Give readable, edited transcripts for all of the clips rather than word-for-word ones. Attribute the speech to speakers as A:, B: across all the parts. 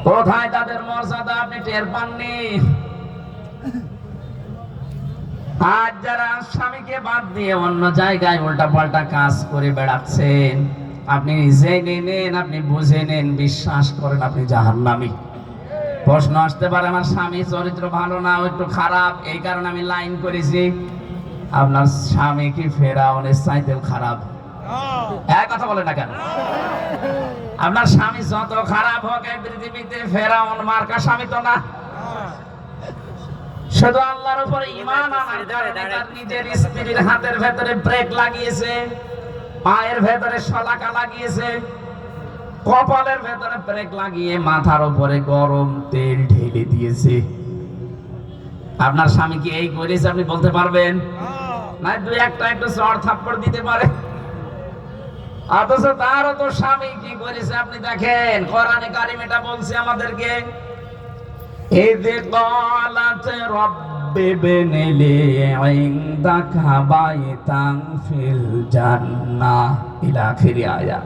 A: কোথায় তাদের মর্যাদা আপনি টের পাননি? আজ যারা স্বামীকে বাদ দিয়ে অন্য জায়গায় উল্টা পাল্টা কাজ করে বেড়াচ্ছেন, আপনি জেনে নেন, আপনি বুঝে নেন, বিশ্বাস করেন আপনি জাহান্নামী। প্রশ্ন আসতে পারে, আমার স্বামী চরিত্র ভালো না, ও একটু খারাপ, এই কারণে আমি লাইন করেছি। আপনার স্বামী কি ফেরাউনের চাইতেও খারাপ? এক কথা বলে না কেন? আপনার স্বামী যত খারাপ হোক এই পৃথিবীতে, ফেরাউন মার্কা স্বামী তো না। শুধু আল্লাহর উপরে ঈমান আনার কারণে তার নিজের স্ত্রীর হাতের ভেতরে ব্রেক লাগিয়েছে, পায়ের ভেতরে শলাকা লাগিয়েছে, কপালের ভেতরে ব্রেক লাগিয়ে মাথার উপরে গরম তেল ঢেলে দিয়েছে। আপনার স্বামী কি এই করেছে আপনি বলতে পারবেন? না, দুই একটা একটু চড় থাপ্পড় দিতে পারে। অথচ তারও তো স্বামী কি করেছে আপনি দেখেন। কোরআনে কারিম এটা বলছে আমাদেরকে, إذ قالت رب ابن لي عندك بيتا في الجنة إلى آخر আয়াত।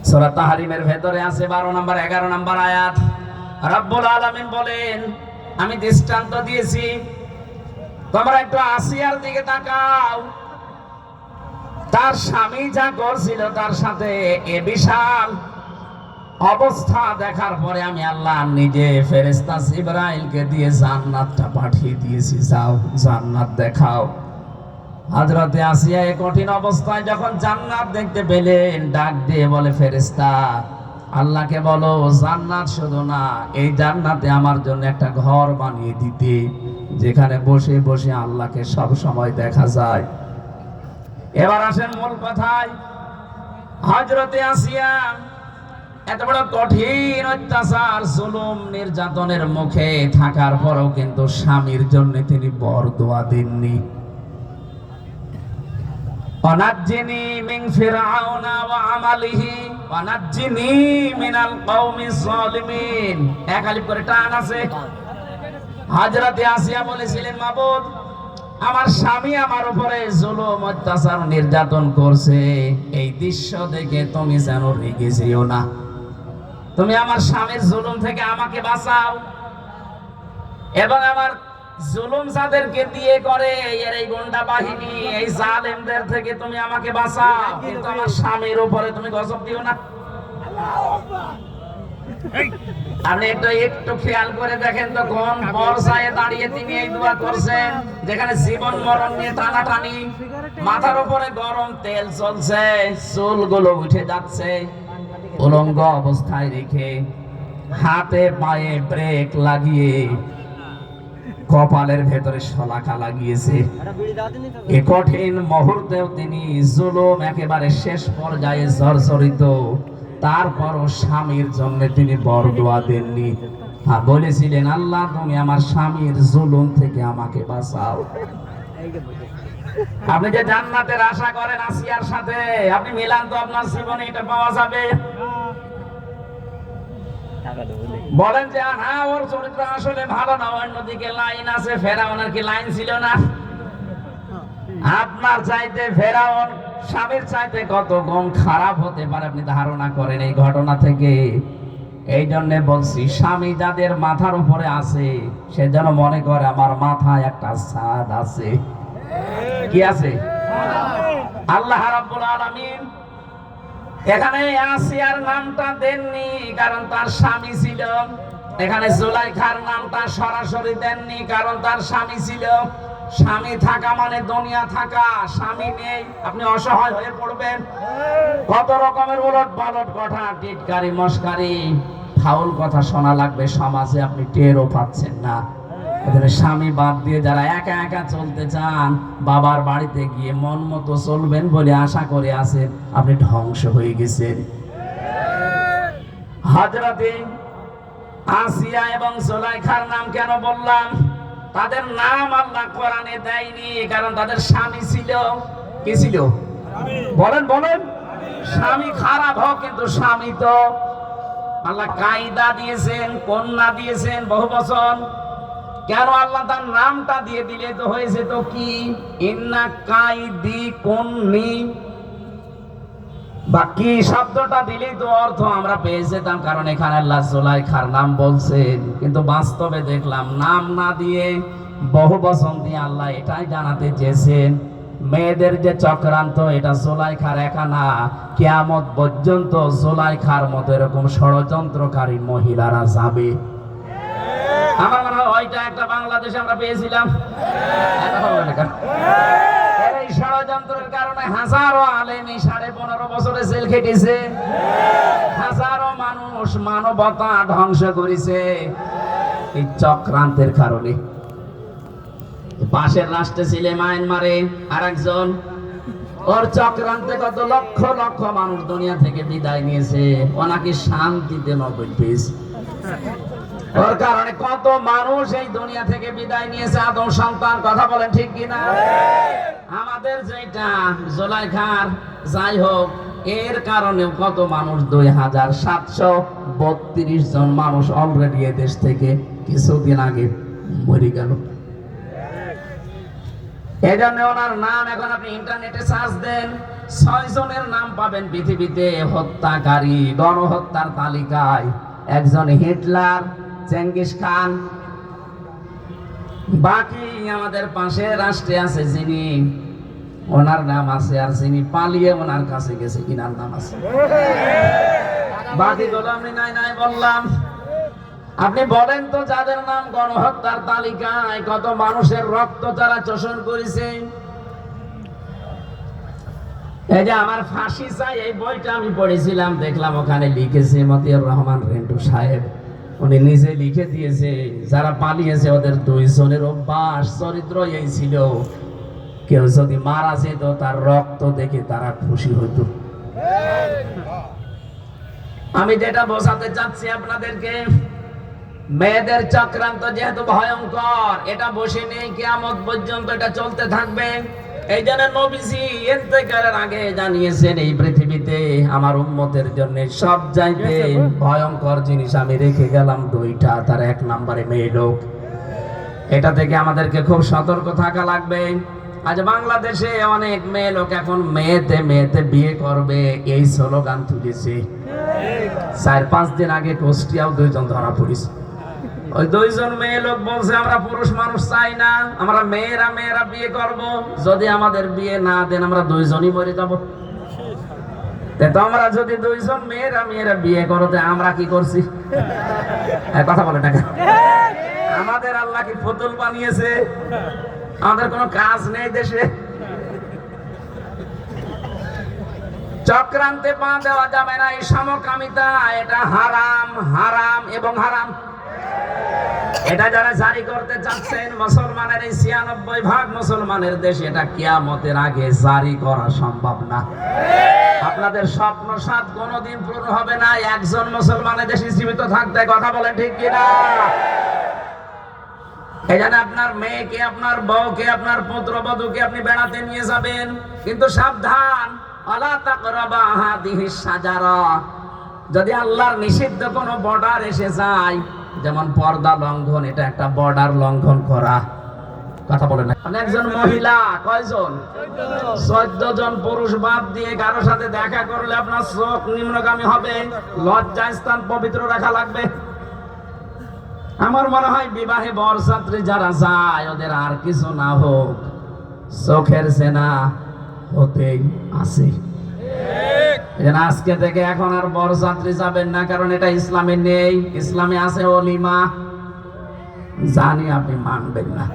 A: সূরা তাহরিমের ভেতরে আছে 12 নম্বর 11 নম্বর আয়াত। রব্বুল আলামিন বলেন, আমি দৃষ্টান্ত দিয়েছি, তোমরা একটু আসিয়ার দিকে তাকাও। তার স্বামী যা করছিল তার সাথে এ বিশাল অবস্থা দেখার পরে আমি আল্লাহ নিজে ফেরেশতা জিবরাইলকে দিয়ে জান্নাতটা পাঠিয়ে দিয়েছি, যাও জান্নাত দেখাও। হযরতে আসিয়া এই কঠিন অবস্থায় যখন জান্নাত দেখতে পেলেন, ডাক দিয়ে বলে, ফেরেশতা আল্লাহকে বলো জান্নাত শুধু না, এই জান্নাতে আমার জন্য একটা ঘর বানিয়ে দিতে, যেখানে বসে বসে আল্লাহকে সব সময় দেখা যায়। এবার আসেন মূল কথায়। হযরতে আসিয়া এত বড় কঠিন অত্যাচার, জুলুম, নির্যাতনের মুখে থাকার পরেও কিন্তু স্বামীর জন্য তিনি বরদোয়া দেননি। ওয়ানাজ্জিনি মিন ফিরআউনা ওয়া আমালিহি ওয়ানাজ্জিনি মিনাল কওমিজ যালিমিন। এক আলিফ করে টান আছে। হযরতে আসিয়া বলেছিলেন, মাবুদ আমার স্বামী আমার উপরে জুলুম, অত্যাচার, নির্যাতন করছে, এই দৃশ্য দেখে তুমি যেন রেগে যেও না, তুমি আমার স্বামীর জুলুম থেকে আমাকে বাঁচাও, এবং আমার জুলুম যাদেরকে দিয়ে করে এর এই গুন্ডা বাহিনী, এই জালেমদের থেকে তুমি আমাকে বাঁচাও, কিন্তু আমার স্বামীর উপরে তুমি গজব দিও না। আপনি একটু খেয়াল করে দেখেন তো, কোন পর্যায়ে দাঁড়িয়ে তিনি এই দোয়া করছেন, যেখানে জীবন মরণ নিয়ে টানাটানি, মাথার উপরে গরম তেল চলছে, চুলগুলো উঠে যাচ্ছে, উলঙ্গ অবস্থায় রেখে হাতে পায়ে ব্রেক লাগিয়ে কপালের ভেতরে শলাকা লাগিয়েছে। এই কঠিন মুহূর্তেও তিনি জুলুম একেবারে শেষ পর্যায়ে জর্জরিত, তারপরও স্বামীর জন্য তিনি বরদোয়া দেননি। হ্যাঁ, বলেছিলেন, আল্লাহ তুমি আমার স্বামীর জুলুম থেকে আমাকে বাঁচাও। আপনি যে জান্নাতের আশা করেন আসিয়ার সাথে, আপনি মিলান তো আপনার জীবনে এটা পাওয়া যাবে? বলেন যে হ্যাঁ ওর চরিত্র আসলে ভালো না, অন্যদিকে লাইন আছে। ফেরাউনের কি লাইন ছিল না? আপনার চাইতে ফেরাউন স্বামীর চাইতে কত গুণ খারাপ হতে পারে আপনি ধারণা করেন এই ঘটনা থেকে। এই জন্য বলছি, স্বামী যাদের মাথার উপরে আছে সে যেন মনে করে আমার মাথায় একটা ছাদ আছে। কি আছে? আল্লাহ রাব্বুল আলামিন এখানে আসিয়ার নামটা দেননি কারণ তার স্বামী ছিল, এখানে জুলাইখার নামটা সরাসরি দেননি কারণ তার স্বামী ছিল। স্বামী থাকা মানে দুনিয়া থাকা, স্বামী নেই আপনি অসহায় হয়ে পড়বেন। কত রকমের উলট পালট কথা, টিটকারি, মস্কারি, ফাউল কথা শোনা লাগবে সমাজে, আপনি টেরও পাচ্ছেন না। এদের স্বামী বাদ দিয়ে যারা একা একা চলতে চান, বাবার বাড়িতে গিয়ে মন মতো চলবেন বলে আশা করে আছেন, আপনি ধ্বংস হয়ে গেছেন। হযরতে আসিয়া এবং জুলাইখার নাম কেন বললাম? তাদের নাম আল্লাহ কোরআনে দেয়নি কারণ তাদের স্বামী ছিল। কি ছিল? বলেন বলেন। স্বামী খারাপ হোক, কিন্তু স্বামী তো আল্লাহ কায়দা দিয়েছেন, কন্যা দিয়েছেন, বহু বচন। কেন আল্লাহ তার নামটা দিয়ে দিলে তো হয়েছে তো কি, ইন্না কাইদি কন্নি। বাকি শব্দটা দিলেই তো অর্থ আমরা পেয়ে যেতাম, কারণ এখানে আল্লাহ জুলাইখার নাম বলছেন, কিন্তু বাস্তবে দেখলাম নাম না দিয়ে বহু বচন দিয়ে আল্লাহ এটাই জানাতে চেয়েছেন মেয়েদের যে চক্রান্ত এটা জুলাইখার একা না, কিয়ামত পর্যন্ত জুলাইখার মতো এরকম ষড়যন্ত্রকারী মহিলারা যাবে। আমার মনে হয় ওইটা একটা বাংলাদেশে আমরা পেয়েছিলাম। এই ষড়যন্ত্রের কারণে হাজারো আলেম 15.5 বছরে জেল খেটেছে, হাজারো মানুষ মানবতা ধ্বংস করেছে এই চক্রান্তের কারণে। পাশের রাষ্ট্রে ছিল মায়ানমারে আরেকজন, ওর চক্রান্তে কত লক্ষ লক্ষ মানুষ দুনিয়া থেকে বিদায় নিয়েছে, ও নাকি শান্তিতে নোবেল পেয়েছে। ওর কারণে কত মানুষ এই দুনিয়া থেকে বিদায় নিয়েছে, আদম সন্তান। কথা বলেন ঠিক কিনা? আমাদের যেটা জুলাইখার যাই হোক, এর কারণে কত মানুষ 2732 জন মানুষ অলরেডি এই দেশ থেকে কিছুদিন আগে মরে গেল। এই জন্য ওনার নাম এখন আপনি ইন্টারনেটে সার্চ দেন, 6 জনের নাম পাবেন পৃথিবীতে হত্যাকারী গণহত্যার তালিকায়। একজন হিটলার, চেঙ্গিস খান, বাকি আমাদের পাশে রাষ্ট্রে আছে যিনি, ওনার নাম আছে, আর যিনি পালিয়ে ওনার কাছে গেছে কিনার নাম আছে। বাকি গুলো আমি নাই নাই বললাম। আপনি বলেন তো যাদের নাম গণহত্যার তালিকায়, কত মানুষের রক্ত তারা চোষণ করেছে। এই যে আমার ফাঁসি চাই এই বইটা আমি পড়েছিলাম, দেখলাম ওখানে লিখেছে মতিয়ার রহমান রেন্টু সাহেব, উনি নিজে লিখে দিয়েছে যারা পালিয়েছে ওদের 2 জনের অভ্যাস চরিত্র এই ছিল, কেউ যদি মারা যেত তার রক্ত দেখে তারা খুশি হতো। আমি যেটা বোঝাতে চাচ্ছি আপনাদেরকে, মেয়েদের চক্রান্ত যেহেতু ভয়ঙ্কর, এটা বসে নেই, কিয়ামত পর্যন্ত এটা চলতে থাকবে। এই জন্য নবীজি ইন্তেকালের আগে জানিয়েছেন এই পৃথিবীতে আমার উম্মতের জন্য সব চাইতে ভয়ঙ্কর জিনিস আমি রেখে গেলাম 2টা, তার 1 নম্বরে মেয়ে লোক। এটা থেকে আমাদেরকে খুব সতর্ক থাকা লাগবে। আজ বাংলাদেশে অনেক মেয়ে লোক এখন মেয়েতে মেয়েতে বিয়ে করবে এই স্লোগান তুলেছে। 4-5 দিন আগে কুষ্টিয়াও 2 জন ধরা পড়েছে। ওই 2 জন মেয়ে লোক বলছে আমরা পুরুষ মানুষ চাই না, আমরা মেয়েরা মেয়েরা বিয়ে করব, যদি আমাদের বিয়ে না দেন আমরা 2 জনই মরে যাব। তোমরা যদি 2 জন মেয়েরা মেয়েরা বিয়ে করতে আমরা কি করছি? কথা বলে না, আমাদের আল্লাহ কি পুতুল বানিয়েছে? আমাদের কোনো কাজ নেই দেশে? চক্রান্তে পা দেওয়া যাবে না, এই সমকামিতা এটা হারাম, হারাম এবং হারাম। এটা যারা জারি করতে চাচ্ছেন, মুসলমানের এই 96% মুসলমানের দেশ, এটা কিয়ামতের আগে জারি করা সম্ভব না। আপনাদের স্বপ্ন সাথ কোনোদিন পূরণ হবে না একজন মুসলমানের দেশে জীবিত থাকতে। কথা বলেন ঠিক কিনা? এই জন্য আপনার মেয়েকে, আপনার বউকে, আপনার পুত্রবধূকে আপনি বেড়াতে নিয়ে যাবেন, কিন্তু সাবধান, আলা তাকরাবা হাদিহিস সাজারা। যদি আল্লাহর নিষিদ্ধ কোনো বর্ডার এসে যায়, যেমন পর্দা লঙ্ঘন, এটা একটা বর্ডার লঙ্ঘন করা। কথা বলে না। একজন মহিলা কয়জন? 14 জন পুরুষ বাদ দিয়ে কারোর সাথে দেখা করলে আপনার চোখ নিম্নগামী হবে, লজ্জা স্থান পবিত্র রাখা লাগবে। আমার মনে হয় বিবাহে বরযাত্রী যারা যায় ওদের আর কিছু না হোক চোখের সেনা হতেই আছে। আজকে থেকে এখন আর বরযাত্রী যাবেন না, কারণ এটা ইসলামে নেই। ইসলামে আছে অলিমা, জানি আপনি মানবেন না,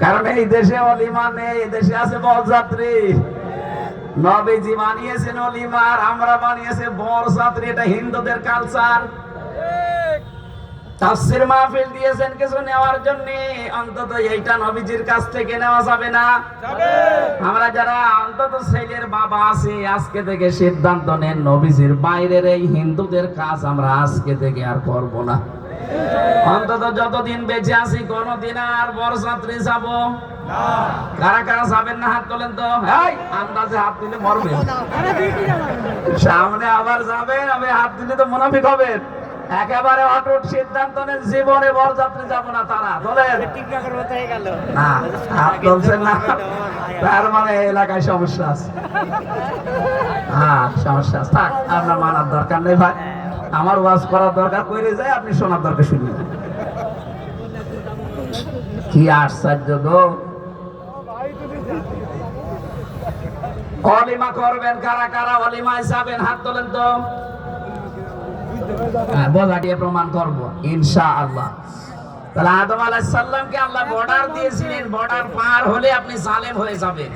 A: কারণ এই দেশে অলিমা নেই, এই দেশে আছে বরযাত্রী। নবীজি বানিয়েছেন অলিমা, আর আমরা বানিয়েছে বরযাত্রী। এটা হিন্দুদের কালচার। তাফসীর মাহফিল দিয়েছেন কিছু নেওয়ার জন্য, অন্তত এইটা নবীজির কাছ থেকে নেওয়া যাবে না। আমরা যারা অন্তত ছেলের বাবা আছি, আজকে থেকে সিদ্ধান্ত নেন নবীজির বাইরের এই হিন্দুদের কাজ আমরা আজকে থেকে আর করব না। অন্তত যতদিন বেঁচে আছি কোনদিন আর বরযাত্রী যাব না। কারা কারা যাবেন না হাত তোলেন তো। এই আন্দাজে হাত দিলে মরবেন, সামনে আবার যাবেন, আমি হাত দিলে তো মুনাফিক হবেন। একেবারে অটুট সিদ্ধান্ত নেন, জীবনে বরযাত্রী যাব না তারা। বলেন না, হাত তুলছেন না, তার মানে এলাকায় সমস্যা আছে। হ্যাঁ সমস্যা আছে, থাক আপনার মানার দরকার নেই ভাই, আমার ওয়াজ করার দরকার কইরে যায়, আপনি শোনার দরকার শুনি। কি আশ্চর্য গো! অলিমা করবেন কারা কারা? অলিমায় যাবেন, হাত তোলেন তো। বোঝা দিয়ে প্রমাণ করবো ইনশাআল্লাহ। তাহলে আদম আলাইহিস সালামকে আল্লাহ বর্ডার দিয়েছিলেন, বর্ডার পার হলে আপনি জালেম হয়ে যাবেন।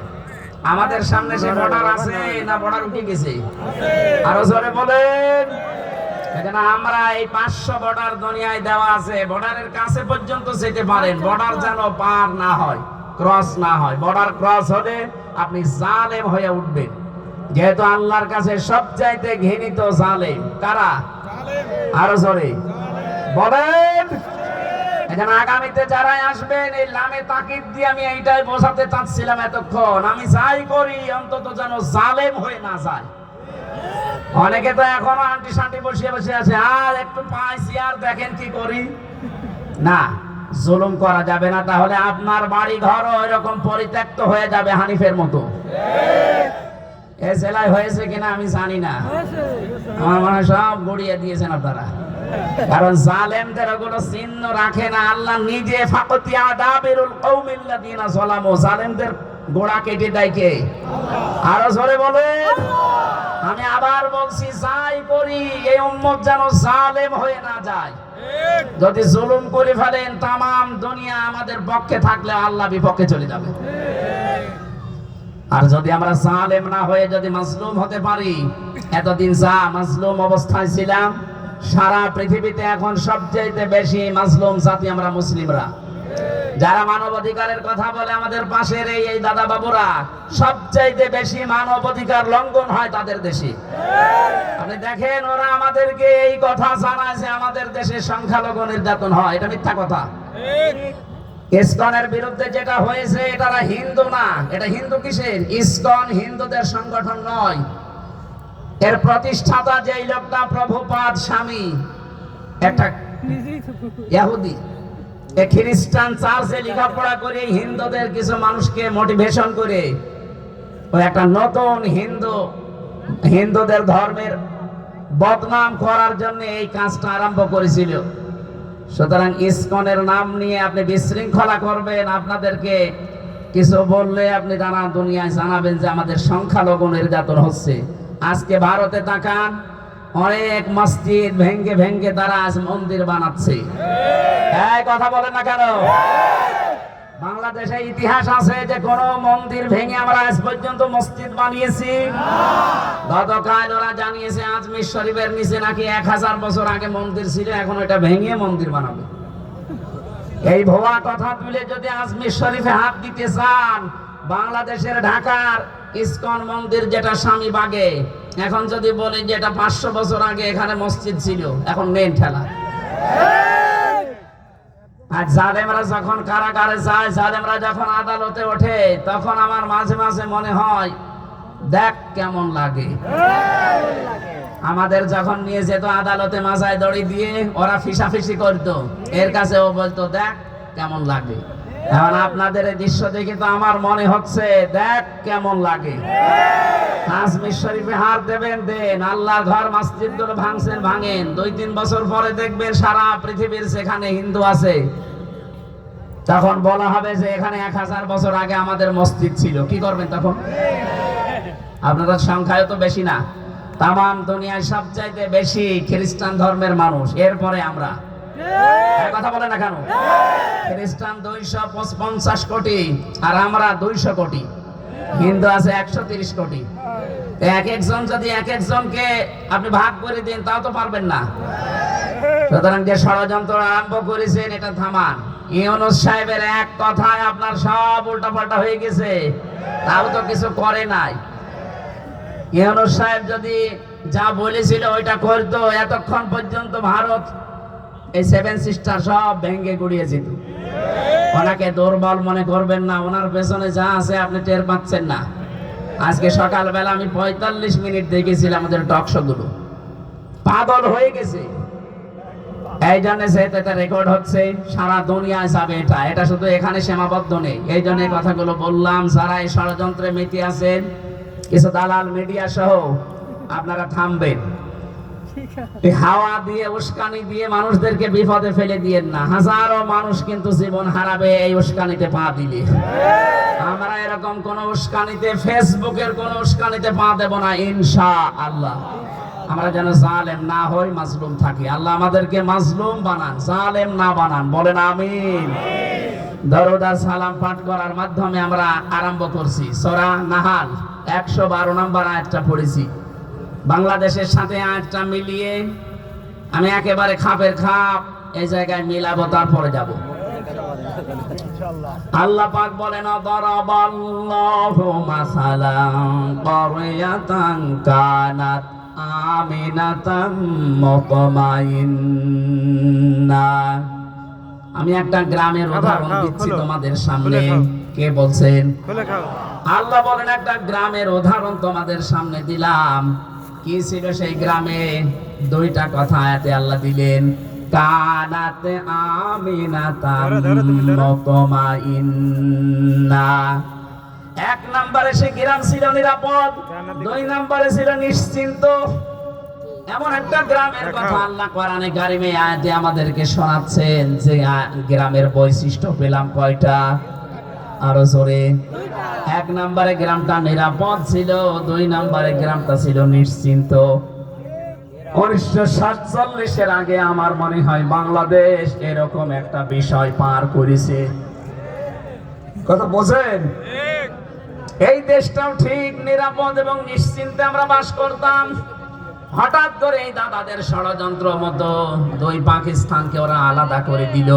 A: আমাদের সামনে সে বর্ডার আছে না বর্ডার উঠে গেছে? আরো জোরে বলেন। এখানে আমরা এই 500 বর্ডার দুনিয়ায় দেওয়া আছে, বর্ডারের কাছে পর্যন্ত যেতে পারেন, বর্ডার যেন পার না হয়, ক্রস না হয়। বর্ডার ক্রস হলে আপনি জালেম হয়ে উঠবেন, যেহেতু আল্লাহর কাছে সবচাইতে ঘৃণিত জালেম কারা? আরো জোরে বলেন। এখানে আগামীতে যারাই আসবেন এই লামে তাকিদ দিয়ে আমি এইটাই বোঝাতে চাচ্ছিলাম এতক্ষণ, আমি যাই করি অন্তত যেন জালেম হয়ে না যায়। অনেকে তো এখনো আন্টি শান্তি বসিয়ে বসে আছে, আর একটু পাইছি আর দেখেন কি করি। না, জুলুম করা যাবে না, তাহলে আপনার বাড়ি ঘর এরকম পরিত্যক্ত হয়ে যাবে হানিফের মতো। এ জেলায় হয়েছে কিনা আমি জানি না, আমার মনে হয় সব গড়িয়ে দিয়েছেন আপনারা। কারণ জালেমদের ওগুলো চিহ্ন রাখে না, আল্লাহ নিজে ফাকতি আদাবিরুল কওমিল্লাযিনা যালামু, জালেমদের গোড়া কেটে দেয় কে? আরো জোরে বলেন। আমি আবার বলছি, যাই করি এই উম্মত যেন জালেম হয়ে না যায়। যদি জুলুম করে ফেলেন তামাম দুনিয়া আমাদের পক্ষে থাকলে আল্লাহ বিপক্ষে চলে যাবে। আর যদি আমরা জালেম না হয়ে যদি মাজলুম হতে পারি, এতদিন যা মাজলুম অবস্থায় ছিলাম, সারা পৃথিবীতে এখন সবচেয়ে বেশি মাজলুম জাতি আমরা মুসলিমরা। যারা মানবাধিকারের কথা বলে আমাদের পাশের এই দাদা বাবুরা, সবচাইতে বেশি মানবাধিকার লঙ্ঘন হয় তাদের দেশে। আপনি দেখেন ওরা আমাদেরকে এই কথা জানায় যে আমাদের দেশে সংখ্যালঘু নির্যাতন হয়, এটা মিথ্যা কথা। ইসকনের বিরুদ্ধে যেটা হয়েছে, এটা হিন্দু না, এটা হিন্দু কিসের? ইসকন হিন্দুদের সংগঠন নয়। এর প্রতিষ্ঠাতা যেই লোকটা প্রভুপাদ স্বামী, একটা ইহুদি, খ্রিস্টান চার্চে লেখাপড়া করে হিন্দুদের কিছু মানুষকে মোটিভেশন করে ও একটা নতুন হিন্দুদের ধর্মের বদনাম করার জন্য এই কাজটা আরম্ভ করেছিল। সুতরাং ইসকনের নাম নিয়ে আপনি বিশৃঙ্খলা করবেন, আপনাদেরকে কিছু বললে আপনি দুনিয়ায় জানাবেন যে আমাদের সংখ্যালঘু নির্যাতন হচ্ছে। আজকে ভারতে তাকান, অনেক মসজিদ ভেঙ্গে ভেঙ্গে তারা আজ মন্দির বানাচ্ছে। এই কথা বলেন না কেন? বাংলাদেশে ইতিহাস আছে যে কোন মন্দির ভেঙে আমরা আজ পর্যন্ত মসজিদ বানিয়েছি? গতকাল ওরা জানিয়েছে আজমির শরীফের নিচে নাকি 1000 বছর আগে মন্দির ছিল, এখন এটা ভেঙে মন্দির বানাবে। এই ভুয়া কথা তুলে যদি আজমির শরীফে হাত দিতে চান, বাংলাদেশের ঢাকার ইসকন মন্দির যেটা স্বামীবাগে, এখন যদি বলি যে এটা 500 বছর আগে এখানে মসজিদ ছিল, এখন নেন ঠেলা। আর জালেমরা যখন কারাগারে যায়, জালেমরা যখন আদালতে ওঠে, তখন আমার মাঝে মাঝে মনে হয় দেখ কেমন লাগে। আমাদের যখন নিয়ে যেত আদালতে মাথায় দড়ি দিয়ে, ওরা ফিসাফিসি করতো, এর কাছে ও বলতো দেখ কেমন লাগে। এখন আপনাদের এই দৃশ্য দেখে তো আমার মনে হচ্ছে দেখ কেমন লাগে। আজমির শরীফে হাত দেবেন দেন, আল্লাহর ঘর মসজিদগুলো ভাঙছেন ভাঙেন, 2-3 বছর পরে দেখবেন সারা পৃথিবীর যেখানে হিন্দু আছে তখন বলা হবে যে এখানে 1000 বছর আগে আমাদের মসজিদ ছিল। কি করবেন তখন? আপনাদের সংখ্যায় তো বেশি না, তামাম দুনিয়ায় সবচাইতে বেশি খ্রিস্টান ধর্মের মানুষ, এরপরে আমরা। কথা বলে না কেন? খ্রিস্টান 250 কোটি আর আমরা 200 কোটি, হিন্দু আছে 130 কোটি। এক একজন যদি এক একজনকে আপনি ভাগ করে দিন তাও তো পারবেন না। সুতরাং যে ষড়যন্ত্র আরম্ভ করেছেন এটা থামান। ইউনূস সাহেবের এক কথায় আপনার সব উল্টাপাল্টা হয়ে গেছে, তাও তো কিছু করে নাই। ইউনূস সাহেব যদি যা বলেছিল ওইটা করতো, এতক্ষণ পর্যন্ত ভারত এই 7 সিস্টার সব ভেঙে গুড়িয়ে যেত। ওনাকে দুর্বল মনে করবেন না, ওনার পেছনে যা আছে আপনি টের পাচ্ছেন না। আজকে সকালবেলা আমি 45 মিনিট দেখেছিলাম আমাদের টক শো গুলো, পাগল হয়ে গেছে। এই জন্য সেটা রেকর্ড হচ্ছে, সারা দুনিয়ায় যাবে এটা, এটা শুধু এখানে সীমাবদ্ধ নেই। এই জন্য এই কথাগুলো বললাম। যারা এই ষড়যন্ত্রে মেতে আছেন, কিছু দালাল মিডিয়া সহ, আপনারা থামবেন। এই হাওয়া দিয়ে, উস্কানি দিয়ে মানুষদেরকে বিপদে ফেলে দিয়েন না। হাজারো মানুষ কিন্তু জীবন হারাবে এই উস্কানিতে পা দিলে। আমরা এরকম কোন উস্কানিতে, ফেসবুকের কোন উস্কানিতে পা দেব না ইনশাআল্লাহ। আমরা যেন জালেম না হই, মাজলুম থাকি। আল্লাহ আমাদেরকে মাজলুম বানান, জালেম না বানান। বলেন আমিন। দরুদ আর সালাম পাঠ করার মাধ্যমে আমরা আরম্ভ করছি। সূরা নাহাল 112 নম্বর আয়াতটা পড়েছি। বাংলাদেশের সাথে আয়াতটা মিলিয়ে আমি একেবারে খাপের খাপ এই জায়গায় মিলাবো, তারপরে যাব। আল্লাহ পাক বলেন, দারাবাল্লাহু মাসালান ক্বরিয়াতান কানাত আমিনাতাম মুতমাইন্না। আমি একটা গ্রামের উদাহরণ দিচ্ছি তোমাদের সামনে। কে বলছেন? আল্লাহ বলেন, একটা গ্রামের উদাহরণ তোমাদের সামনে দিলাম। কি ছিল সেই গ্রামে? দুইটা কথা আয়াতে আল্লাহ দিলেন। কানাত আমিনাতাম মুতমাইন্না। এক নম্বরে সে গ্রাম ছিল নিরাপদ, দুই নম্বরে ছিল নিশ্চিন্ত। এমন একটা গ্রামের কথা আল্লাহ কোরআনে কারিমে আয়াতে আমাদেরকে শোনাচ্ছেন। যে গ্রামের বৈশিষ্ট্য পেলাম কয়টা? আরো জোরে। এক নম্বরে গ্রামটা নিরাপদ ছিল, দুই নম্বরে গ্রামটা ছিল নিশ্চিন্ত। 1947-এর আগে আমার মনে হয় বাংলাদেশ এরকম একটা বিষয় পার করেছে। কথা বোঝেন? এই দেশটাও ঠিক নিরাপদ এবং নিশ্চিন্তে আমরা বাস করতাম। হঠাৎ করে এই দাদাদের ষড়যন্ত্র মতো দুই পাকিস্তানকে ওরা আলাদা করে দিল।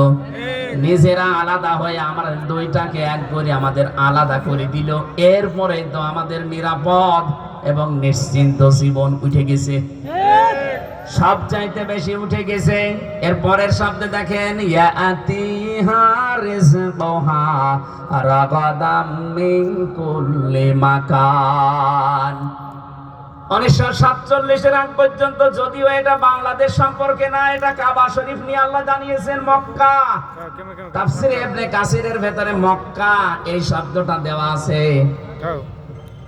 A: নিজেরা আলাদা হয়ে আমরা দুইটাকে এক করে আমাদের আলাদা করে দিল। এরপরে তো আমাদের নিরাপদ এবং নিশ্চিন্ত জীবন উঠে গেছে, সবচাইতে বেশি উঠে গেছে। এর পরের শব্দে দেখেন, ইয়াতিহা রিজকুহা রাগাদাম মিন কুল্লি মাকান। 1947-এর আগ পর্যন্ত, যদিও এটা বাংলাদেশ সম্পর্কে না, এটা কাবা শরীফ নিয়ে আল্লাহ জানিয়েছেন মক্কা। তাফসীরে ইবনে কাসিরের ভেতরে মক্কা এই শব্দটা দেওয়া আছে।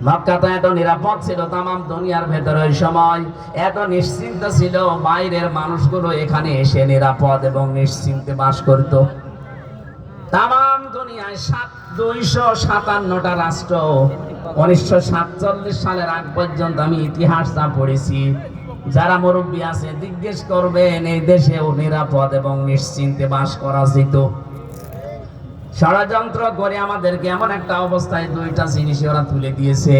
A: মক্কা তো এত নিরাপদ ছিল তামাম দুনিয়ার ভেতরে, ওই সময় এত নিশ্চিন্ত ছিল, বাইরের মানুষগুলো এখানে এসে নিরাপদ এবং নিশ্চিন্তে বাস করত। তামাম দুনিয়ায় 257টা রাষ্ট্র। 1947 সালের আগ পর্যন্ত আমি ইতিহাসটা পড়েছি। যারা মুরব্বী আছে জিজ্ঞেস করবেন, এই দেশেও নিরাপদ এবং নিশ্চিন্তে বাস করা যেত। ষড়যন্ত্র করে আমাদেরকে এমন একটা অবস্থায় দুইটা জিনিস ওরা তুলে দিয়েছে।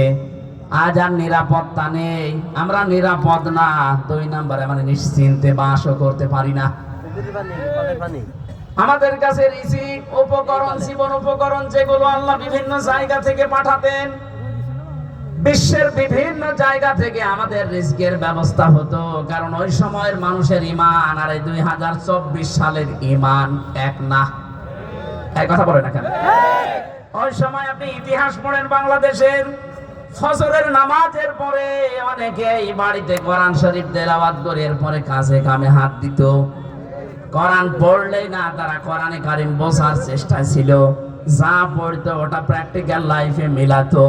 A: আজ আর নিরাপত্তা নেই, আমরা নিরাপদ না। দুই নম্বরে আমরা নিশ্চিন্তে বাসও করতে পারি না। আমাদের কাছে রিজিক, উপকরণ, জীবন উপকরণ যেগুলো আল্লাহ বিভিন্ন জায়গা থেকে পাঠাতেন, বিশ্বের বিভিন্ন জায়গা থেকে আমাদের রিজিকের ব্যবস্থা হতো। কারণ ওই সময়ের মানুষের ঈমান আর এই 2024 সালের ঈমান এক না। এই কথা বলে না কেন? ওই সময় আপনি ইতিহাস পড়েন বাংলাদেশের, ফজরের নামাজের পরে অনেকেই বাড়িতে কোরআন শরীফ তেলাওয়াত করে এরপরে কাজে কামে হাত দিত। কোরআন পড়লেই না, তারা কোরআনে কারিম বোঝার চেষ্টা ছিল। যা পড়তো ওটা প্র্যাকটিক্যাল লাইফে মিলাতো।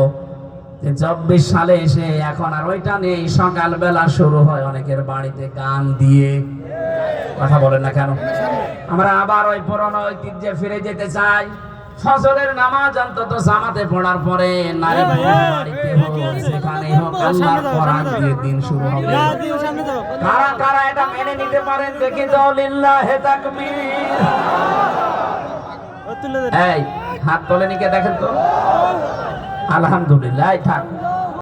A: 24 সালে এসে এখন আর ওইটা নেই। সকালবেলা শুরু হয় অনেকের বাড়িতে গান দিয়ে। কথা বলেন না কেন? আমরা আবার ওই পুরনো ঐতিহ্যে ফিরে যেতে চাই। ফজরের নামাজ অন্তত জামাতে পড়ার পরে নারী বাড়িতে হোক, যেখানেই হোক, আল্লাহর কোরআন দিয়ে দিন শুরু হবে। কারা কারা এটা মেনে নিতে পারেন দেখি তো? লিল্লাহে তাকবীর। এই হাত তোলেনি কে দেখেন তো? আলহামদুলিল্লাহ। থাক।